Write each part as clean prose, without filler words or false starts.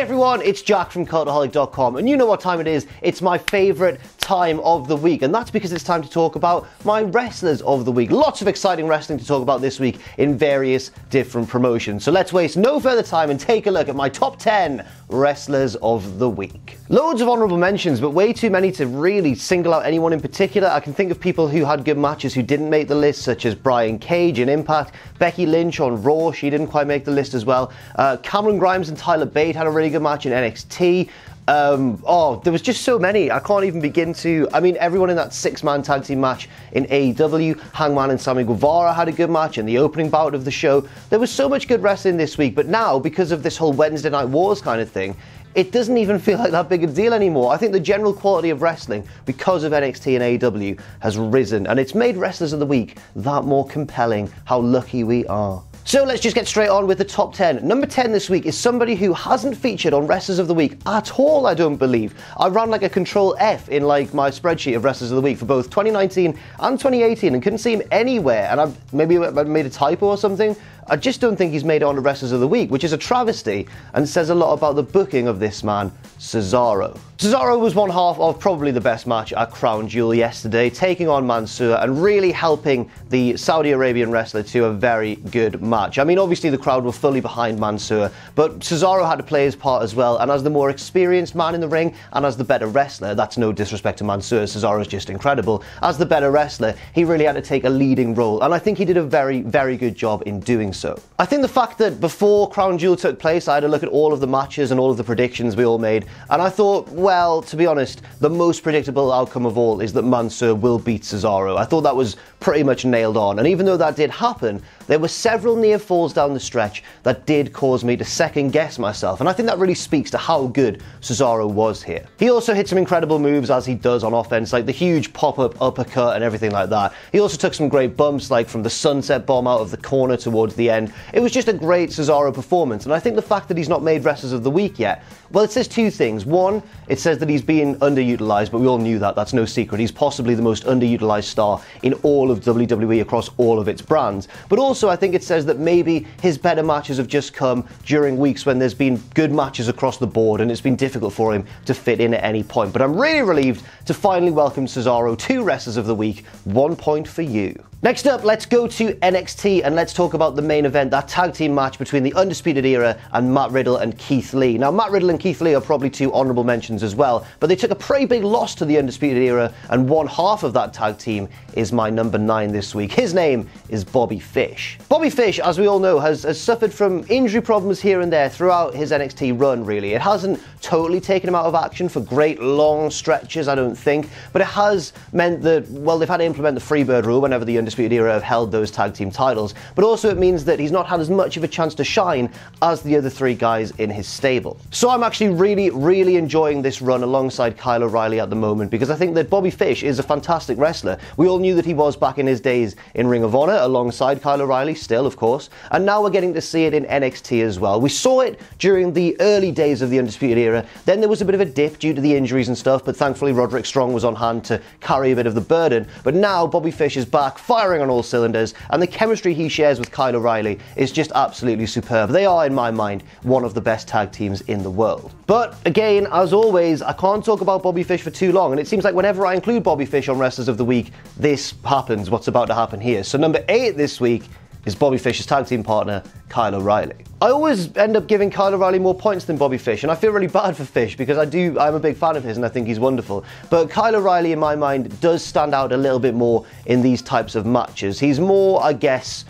everyone, it's Jack from Cultaholic.com, and you know what time it is. It's my favourite time of the week, and that's because it's time to talk about my wrestlers of the week. Lots of exciting wrestling to talk about this week in various different promotions. So let's waste no further time and take a look at my top 10 wrestlers of the week. Loads of honourable mentions, but way too many to really single out anyone in particular. I can think of people who had good matches who didn't make the list, such as Brian Cage in Impact, Becky Lynch on Raw, she didn't quite make the list as well. Camryn Grimes and Tyler Bate had a really good match in NXT. There was just so many. I can't even begin to. I mean, everyone in that 6-man tag team match in AEW, Hangman and Sammy Guevara had a good match in the opening bout of the show. There was so much good wrestling this week, but now, because of this whole Wednesday Night Wars kind of thing, it doesn't even feel like that big a deal anymore. I think the general quality of wrestling, because of NXT and AEW, has risen, and it's made Wrestlers of the Week that more compelling. How lucky we are. So let's just get straight on with the top 10. Number 10 this week is somebody who hasn't featured on Wrestlers of the Week at all, I don't believe. I ran like a Control F in like my spreadsheet of Wrestlers of the Week for both 2019 and 2018 and couldn't see him anywhere, and maybe I made a typo or something. I just don't think he's made it on the Wrestlers of the Week, which is a travesty and says a lot about the booking of this man, Cesaro. Cesaro was one half of probably the best match at Crown Jewel yesterday, taking on Mansoor and really helping the Saudi Arabian wrestler to a very good match. I mean, obviously the crowd were fully behind Mansoor, but Cesaro had to play his part as well, and as the more experienced man in the ring and as the better wrestler, that's no disrespect to Mansoor, Cesaro's just incredible, as the better wrestler, he really had to take a leading role, and I think he did a very, very good job in doing so. I think the fact that before Crown Jewel took place, I had a look at all of the matches and all of the predictions we all made, and I thought, well, to be honest, the most predictable outcome of all is that Mansoor will beat Cesaro. I thought that was pretty much nailed on, and even though that did happen, there were several near falls down the stretch that did cause me to second guess myself, and I think that really speaks to how good Cesaro was here. He also hit some incredible moves, as he does on offense, like the huge pop-up uppercut and everything like that. He also took some great bumps, like from the sunset bomb out of the corner towards the end. It was just a great Cesaro performance, and I think the fact that he's not made Wrestlers of the Week yet, well, it says two things. One, it says that he's being underutilized, but we all knew that, that's no secret. He's possibly the most underutilized star in all of WWE across all of its brands. But also, I think it says that maybe his better matches have just come during weeks when there's been good matches across the board and it's been difficult for him to fit in at any point. But I'm really relieved to finally welcome Cesaro to Wrestlers of the Week. 1 point for you. Next up, let's go to NXT and let's talk about the main event, that tag team match between the Undisputed Era and Matt Riddle and Keith Lee. Now, Matt Riddle and Keith Lee are probably two honourable mentions as well, but they took a pretty big loss to the Undisputed Era, and one half of that tag team is my number 9 this week. His name is Bobby Fish. Bobby Fish, as we all know, has suffered from injury problems here and there throughout his NXT run, really. It hasn't totally taken him out of action for great long stretches, I don't think, but it has meant that, well, they've had to implement the Freebird rule whenever the Undisputed Era have held those tag team titles, but also it means that he's not had as much of a chance to shine as the other 3 guys in his stable. So I'm actually really enjoying this run alongside Kyle O'Reilly at the moment, because I think that Bobby Fish is a fantastic wrestler. We all knew that he was back in his days in Ring of Honor alongside Kyle O'Reilly still, of course, and now we're getting to see it in NXT as well. We saw it during the early days of the Undisputed Era, then there was a bit of a dip due to the injuries and stuff, but thankfully Roderick Strong was on hand to carry a bit of the burden. But now Bobby Fish is back, firing on all cylinders, and the chemistry he shares with Kyle O'Reilly is just absolutely superb. They are, in my mind, one of the best tag teams in the world. But again, as always, I can't talk about Bobby Fish for too long, and it seems like whenever I include Bobby Fish on Wrestlers of the Week, this happens, what's about to happen here. So number 8 this week is Bobby Fish's tag team partner, Kyle O'Reilly. I always end up giving Kyle O'Reilly more points than Bobby Fish, and I feel really bad for Fish because I'm a big fan of his and I think he's wonderful. But Kyle O'Reilly, in my mind, does stand out a little bit more in these types of matches. He's more, I guess,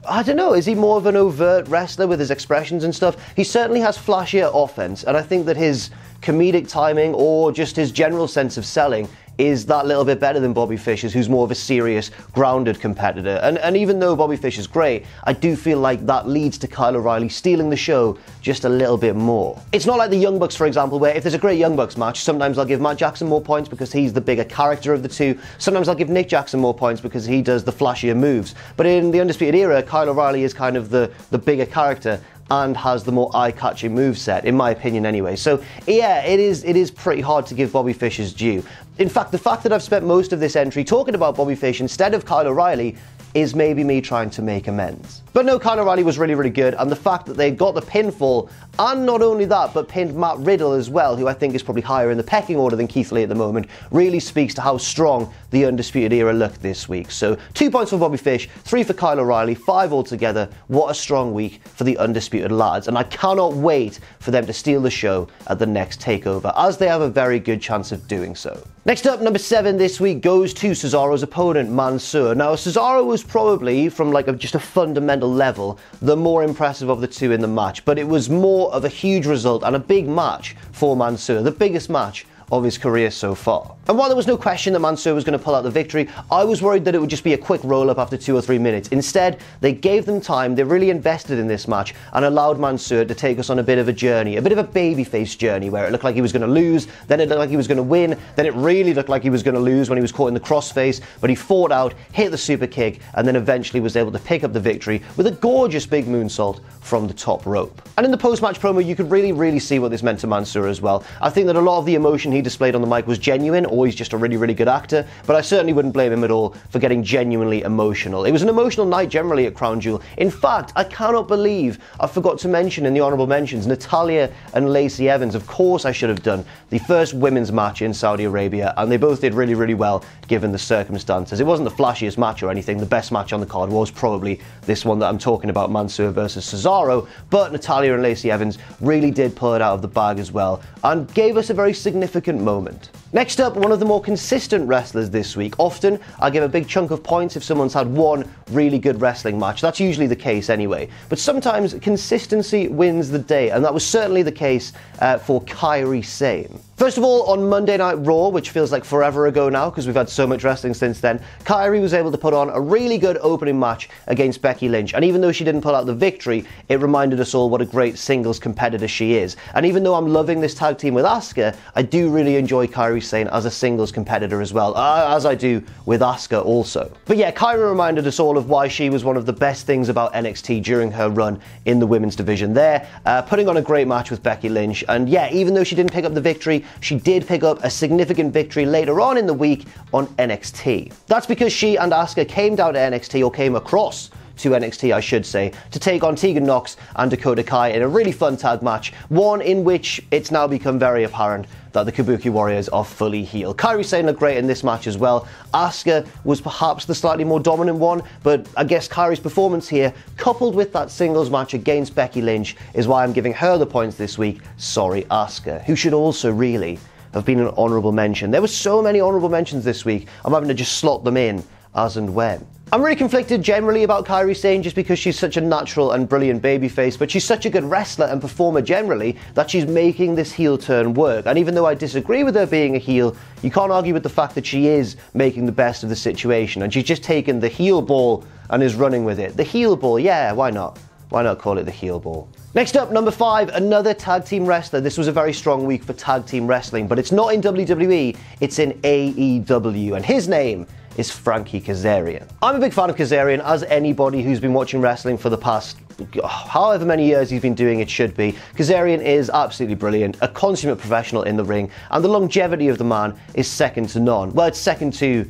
I don't know, is he more of an overt wrestler with his expressions and stuff? He certainly has flashier offense, and I think that his comedic timing or just his general sense of selling is that little bit better than Bobby Fish's, who's more of a serious, grounded competitor. And even though Bobby Fish is great, I do feel like that leads to Kyle O'Reilly stealing the show just a little bit more. It's not like the Young Bucks, for example, where if there's a great Young Bucks match, sometimes I'll give Matt Jackson more points because he's the bigger character of the two. Sometimes I'll give Nick Jackson more points because he does the flashier moves. But in the Undisputed Era, Kyle O'Reilly is kind of the bigger character and has the more eye-catching moveset, in my opinion anyway. So yeah, it is pretty hard to give Bobby Fish his due. In fact, the fact that I've spent most of this entry talking about Bobby Fish instead of Kyle O'Reilly is maybe me trying to make amends. But no, Kyle O'Reilly was really, really good, and the fact that they got the pinfall, and not only that, but pinned Matt Riddle as well, who I think is probably higher in the pecking order than Keith Lee at the moment, really speaks to how strong the Undisputed Era looked this week. So 2 points for Bobby Fish, 3 for Kyle O'Reilly, 5 altogether. What a strong week for the Undisputed lads, and I cannot wait for them to steal the show at the next TakeOver, as they have a very good chance of doing so. Next up, number 7 this week goes to Cesaro's opponent, Mansoor. Now, Cesaro was probably, from just a fundamental level, the more impressive of the two in the match, but it was more of a huge result and a big match for Mansoor, the biggest match of his career so far. And while there was no question that Mansoor was going to pull out the victory, I was worried that it would just be a quick roll-up after 2 or 3 minutes. Instead, they gave them time, they really invested in this match, and allowed Mansoor to take us on a bit of a journey, a bit of a babyface journey, where it looked like he was going to lose, then it looked like he was going to win, then it really looked like he was going to lose when he was caught in the crossface, but he fought out, hit the super kick, and then eventually was able to pick up the victory with a gorgeous big moonsault from the top rope. And in the post-match promo, you could really see what this meant to Mansoor as well. I think that a lot of the emotion he displayed on the mic was genuine, or he's just a really good actor, but I certainly wouldn't blame him at all for getting genuinely emotional. It was an emotional night generally at Crown Jewel. In fact, I cannot believe I forgot to mention in the honourable mentions Natalya and Lacey Evans. Of course I should have done the first women's match in Saudi Arabia, and they both did really well given the circumstances. It wasn't the flashiest match or anything. The best match on the card was probably this one that I'm talking about, Mansoor versus Cesaro, but Natalya and Lacey Evans really did pull it out of the bag as well, and gave us a very significant moment. Next up, one of the more consistent wrestlers this week. Often, I give a big chunk of points if someone's had one really good wrestling match. That's usually the case anyway. But sometimes consistency wins the day, and that was certainly the case for Kairi Sane. First of all, on Monday Night Raw, which feels like forever ago now because we've had so much wrestling since then, Kairi was able to put on a really good opening match against Becky Lynch. And even though she didn't pull out the victory, it reminded us all what a great singles competitor she is. And even though I'm loving this tag team with Asuka, I do really enjoy Kairi Sane as a singles competitor as well, as I do with Asuka also. But yeah, Kairi reminded us all of why she was one of the best things about NXT during her run in the women's division there, putting on a great match with Becky Lynch. And yeah, even though she didn't pick up the victory, she did pick up a significant victory later on in the week on NXT. That's because she and Asuka came down to NXT, or came across to NXT, I should say, to take on Tegan Nox and Dakota Kai in a really fun tag match, one in which it's now become very apparent that the Kabuki Warriors are fully heel. Kairi Sane looked great in this match as well. Asuka was perhaps the slightly more dominant one, but I guess Kairi's performance here, coupled with that singles match against Becky Lynch, is why I'm giving her the points this week. Sorry, Asuka, who should also really have been an honourable mention. There were so many honourable mentions this week, I'm having to just slot them in as and when. I'm really conflicted generally about Kairi Sane just because she's such a natural and brilliant babyface, but she's such a good wrestler and performer generally that she's making this heel turn work. And even though I disagree with her being a heel, you can't argue with the fact that she is making the best of the situation, and she's just taken the heel ball and is running with it. The heel ball, yeah, why not? Why not call it the heel ball? Next up, number 5, another tag team wrestler. This was a very strong week for tag team wrestling, but it's not in WWE, it's in AEW, and his name is Frankie Kazarian. I'm a big fan of Kazarian, as anybody who's been watching wrestling for the past however many years he's been doing it should be. Kazarian is absolutely brilliant, a consummate professional in the ring, and the longevity of the man is second to none. Well, it's second to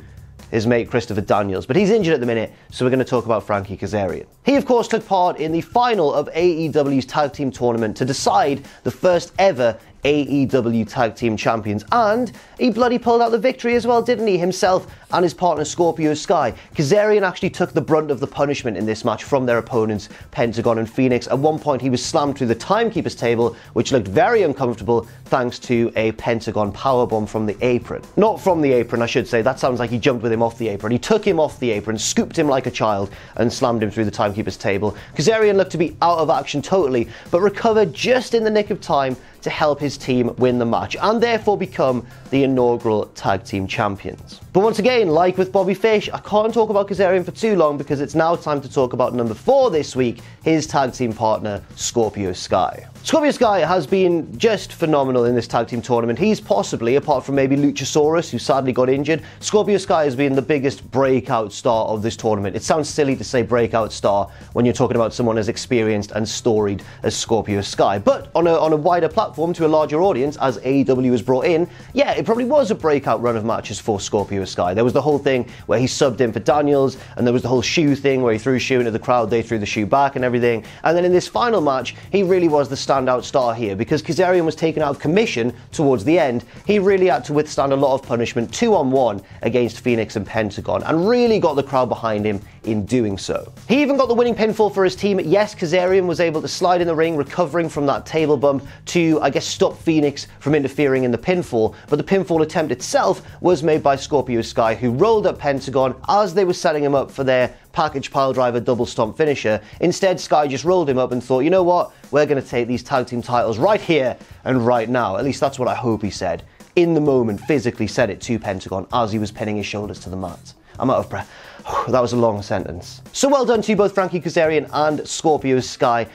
his mate Christopher Daniels, but he's injured at the minute, so we're going to talk about Frankie Kazarian. He, of course, took part in the final of AEW's tag team tournament to decide the first ever AEW Tag Team Champions, and he bloody pulled out the victory as well, didn't he? Himself and his partner Scorpio Sky. Kazarian actually took the brunt of the punishment in this match from their opponents, Pentagon and Phoenix. At one point, he was slammed through the timekeeper's table, which looked very uncomfortable thanks to a Pentagon powerbomb from the apron. Not from the apron, I should say. That sounds like he jumped with him off the apron. He took him off the apron, scooped him like a child, and slammed him through the timekeeper's table. Kazarian looked to be out of action totally, but recovered just in the nick of time to help his team win the match, and therefore become the inaugural tag team champions. But once again, like with Bobby Fish, I can't talk about Kazarian for too long because it's now time to talk about number 4 this week, his tag team partner, Scorpio Sky. Scorpio Sky has been just phenomenal in this tag team tournament. He's possibly, apart from maybe Luchasaurus, who sadly got injured, Scorpio Sky has been the biggest breakout star of this tournament. It sounds silly to say breakout star when you're talking about someone as experienced and storied as Scorpio Sky, but on a wider platform to a larger audience, as AEW was brought in, yeah, it probably was a breakout run of matches for Scorpio Sky. There was the whole thing where he subbed in for Daniels, and there was the whole shoe thing where he threw a shoe into the crowd, they threw the shoe back and everything, and then in this final match, he really was the standout star here, because Kazarian was taken out of commission towards the end. He really had to withstand a lot of punishment 2-on-1 against Phoenix and Pentagon, and really got the crowd behind him in doing so. He even got the winning pinfall for his team. Yes, Kazarian was able to slide in the ring, recovering from that table bump to, I guess, stop Phoenix from interfering in the pinfall, but the pinfall attempt itself was made by Scorpio Sky, who rolled up Pentagon as they were setting him up for their package piledriver double stomp finisher. Instead, Sky just rolled him up and thought, you know what, we're going to take these tag team titles right here and right now. At least that's what I hope he said. In the moment, physically said it to Pentagon as he was pinning his shoulders to the mat. I'm out of breath. That was a long sentence. So well done to both Frankie Kazarian and Scorpio Sky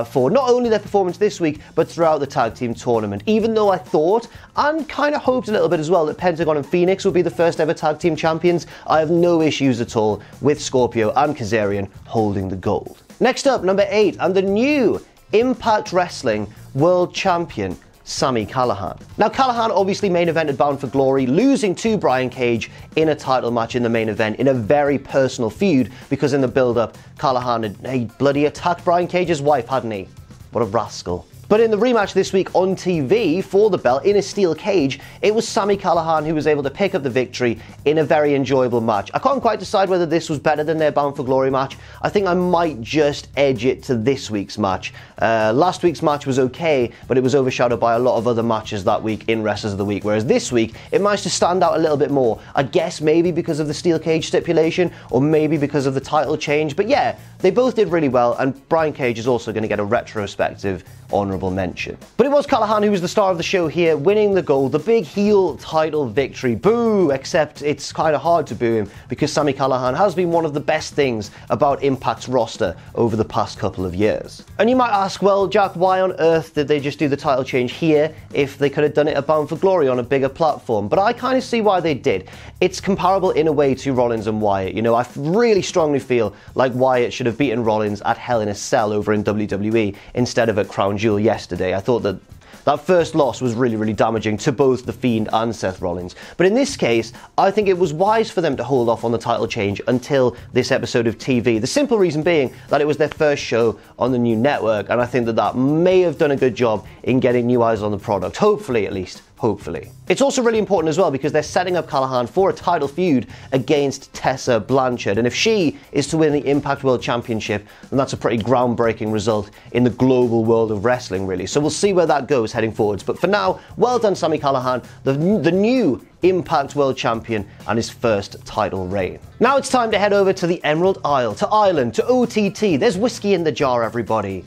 for not only their performance this week, but throughout the tag team tournament. Even though I thought, and kind of hoped a little bit as well, that Pentagon and Phoenix would be the first ever tag team champions, I have no issues at all with Scorpio and Kazarian holding the gold. Next up, number 8, and the new Impact Wrestling World Champion, Sami Callihan. Now, Callihan obviously main evented Bound for Glory, losing to Brian Cage in a title match in the main event in a very personal feud, because in the build-up, Callihan had bloody attacked Brian Cage's wife, hadn't he? What a rascal. But in the rematch this week on TV for the belt in a steel cage, it was Sami Callihan who was able to pick up the victory in a very enjoyable match. I can't quite decide whether this was better than their Bound for Glory match. I think I might just edge it to this week's match. Last week's match was okay, but it was overshadowed by a lot of other matches that week in Wrestlers of the Week, whereas this week, it managed to stand out a little bit more. I guess maybe because of the steel cage stipulation, or maybe because of the title change, but yeah, they both did really well, and Brian Cage is also going to get a retrospective honourable mention. But it was Callihan who was the star of the show here, winning the gold, the big heel title victory. Boo! Except it's kind of hard to boo him, because Sami Callihan has been one of the best things about Impact's roster over the past couple of years. And you might ask, well, Jack, why on earth did they just do the title change here if they could have done it at Bound for Glory on a bigger platform? But I kind of see why they did. It's comparable in a way to Rollins and Wyatt. You know, I really strongly feel like Wyatt should have beaten Rollins at Hell in a Cell over in WWE instead of at Crown Jewel yesterday. I thought that first loss was really damaging to both The Fiend and Seth Rollins. But in this case, I think it was wise for them to hold off on the title change until this episode of TV. The simple reason being that it was their first show on the new network, and I think that may have done a good job in getting new eyes on the product. Hopefully, at least. Hopefully. It's also really important as well because they're setting up Callihan for a title feud against Tessa Blanchard, and if she is to win the Impact World Championship, then that's a pretty groundbreaking result in the global world of wrestling, really. So we'll see where that goes heading forwards. But for now, well done Sami Callihan, the new Impact World Champion, and his first title reign. Now it's time to head over to the Emerald Isle, to Ireland, to OTT. There's whiskey in the jar, everybody.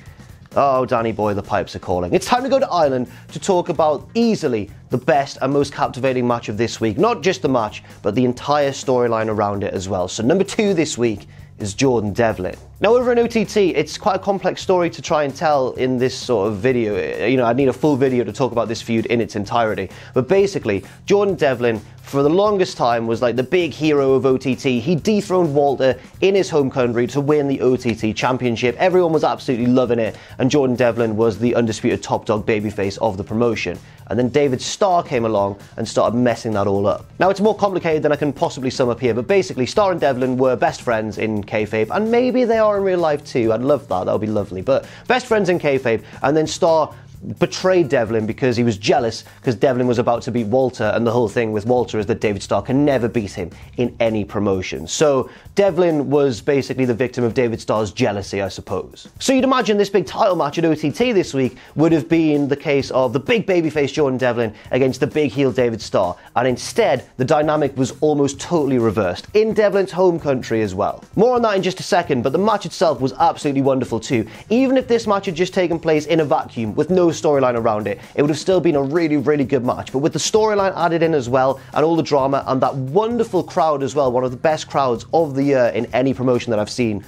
Oh, Danny boy, the pipes are calling. It's time to go to Ireland to talk about easily the best and most captivating match of this week. Not just the match, but the entire storyline around it as well. So number 2 this week is Jordan Devlin. Now over in OTT, it's quite a complex story to try and tell in this sort of video. You know, I'd need a full video to talk about this feud in its entirety. But basically, Jordan Devlin, for the longest time, was like the big hero of OTT. He dethroned Walter in his home country to win the OTT Championship. Everyone was absolutely loving it, and Jordan Devlin was the undisputed top dog babyface of the promotion. And then David Starr came along and started messing that all up. Now, it's more complicated than I can possibly sum up here, but basically, Starr and Devlin were best friends in kayfabe, and maybe they are in real life too. I'd love that. That would be lovely. But best friends in kayfabe, and then Starr betrayed Devlin because he was jealous because Devlin was about to beat Walter, and the whole thing with Walter is that David Starr can never beat him in any promotion. So Devlin was basically the victim of David Starr's jealousy, I suppose. So you'd imagine this big title match at OTT this week would have been the case of the big babyface Jordan Devlin against the big heel David Starr, and instead the dynamic was almost totally reversed in Devlin's home country as well. More on that in just a second, but the match itself was absolutely wonderful too. Even if this match had just taken place in a vacuum with no storyline around it, it would have still been a really good match. But with the storyline added in as well, and all the drama, and that wonderful crowd as well, one of the best crowds of the year in any promotion that I've seen,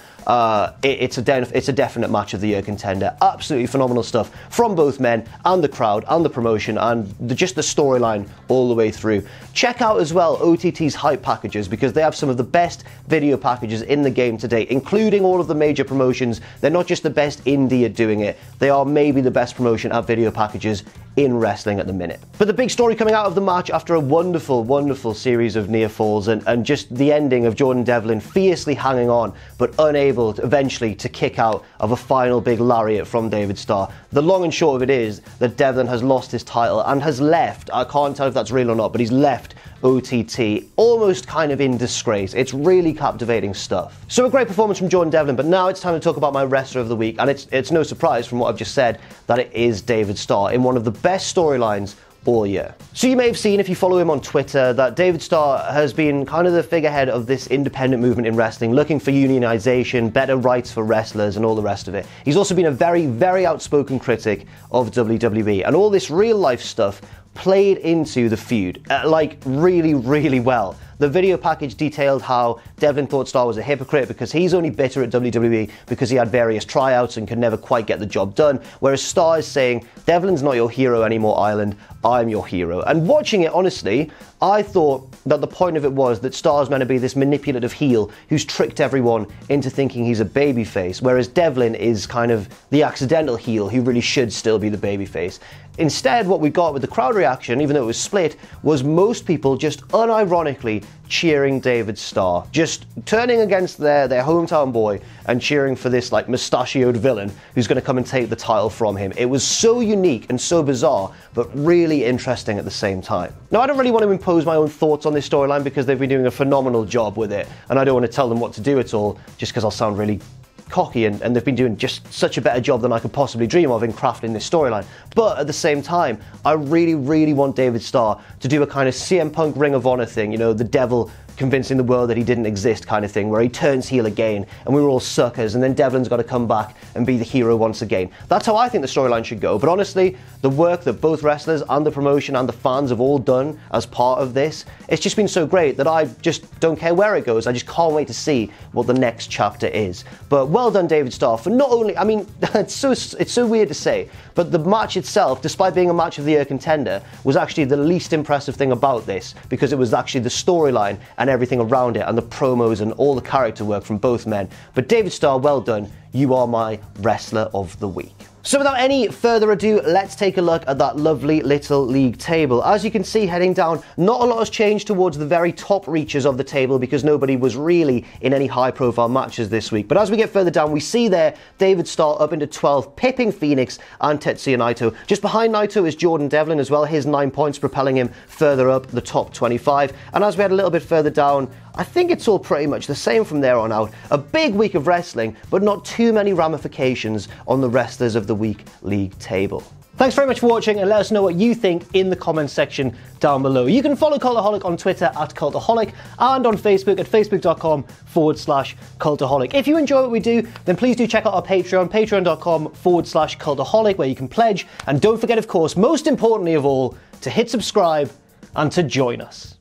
it's a definite match of the year contender. Absolutely phenomenal stuff from both men and the crowd and the promotion and just the storyline all the way through. Check out as well OTT's hype packages, because they have some of the best video packages in the game to date, including all of the major promotions. They're not just the best indie at doing it, they are maybe the best promotion at video packages in wrestling at the minute. But the big story coming out of the match, after a wonderful, wonderful series of near falls and just the ending of Jordan Devlin fiercely hanging on but unable eventually to kick out of a final big lariat from David Starr. The long and short of it is that Devlin has lost his title and has left. I can't tell if that's real or not, but he's left OTT almost kind of in disgrace. It's really captivating stuff. So a great performance from Jordan Devlin, but now it's time to talk about my wrestler of the week, and it's no surprise from what I've just said that it is David Starr in one of the best storylines all year. So you may have seen, if you follow him on Twitter, that David Starr has been kind of the figurehead of this independent movement in wrestling, looking for unionization, better rights for wrestlers and all the rest of it. He's also been a very, very outspoken critic of WWE, and all this real life stuff played into the feud, like really, really well. The video package detailed how Devlin thought Starr was a hypocrite because he's only bitter at WWE because he had various tryouts and could never quite get the job done, whereas Starr is saying, Devlin's not your hero anymore, Ireland, I'm your hero. And watching it, honestly, I thought that the point of it was that Starr's meant to be this manipulative heel who's tricked everyone into thinking he's a babyface, whereas Devlin is kind of the accidental heel who really should still be the babyface. Instead, what we got with the crowd reaction, even though it was split, was most people just unironically cheering David Starr, just turning against their hometown boy and cheering for this like mustachioed villain who's going to come and take the title from him. It was so unique and so bizarre, but really interesting at the same time. Now, I don't really want to impose my own thoughts on this storyline because they've been doing a phenomenal job with it, and I don't want to tell them what to do at all just because I'll sound really cocky, and they've been doing just such a better job than I could possibly dream of in crafting this storyline. But at the same time, I really, really want David Starr to do a kind of CM Punk Ring of Honor thing, you know, the devil convincing the world that he didn't exist kind of thing, where he turns heel again and we were all suckers, and then Devlin's got to come back and be the hero once again. That's how I think the storyline should go. But honestly, the work that both wrestlers and the promotion and the fans have all done as part of this, it's just been so great that I just don't care where it goes. I just can't wait to see what the next chapter is. But well done, David Starr, for not only, I mean, it's so weird to say, but the match itself, despite being a match of the year contender, was actually the least impressive thing about this, because it was actually the storyline and everything around it and the promos and all the character work from both men. But David Starr, well done. You are my wrestler of the week. So without any further ado, let's take a look at that lovely little league table. As you can see, heading down, not a lot has changed towards the very top reaches of the table because nobody was really in any high-profile matches this week. But as we get further down, we see there David Starr up into 12, pipping Phoenix and Tetsuya Naito. Just behind Naito is Jordan Devlin as well, his 9 points propelling him further up the top 25. And as we head a little bit further down, I think it's all pretty much the same from there on out. A big week of wrestling, but not too many ramifications on the Wrestlers of the Week league table. Thanks very much for watching, and let us know what you think in the comments section down below. You can follow Cultaholic on Twitter at Cultaholic and on Facebook at facebook.com/Cultaholic. If you enjoy what we do, then please do check out our Patreon, patreon.com/Cultaholic, where you can pledge. And don't forget, of course, most importantly of all, to hit subscribe and to join us.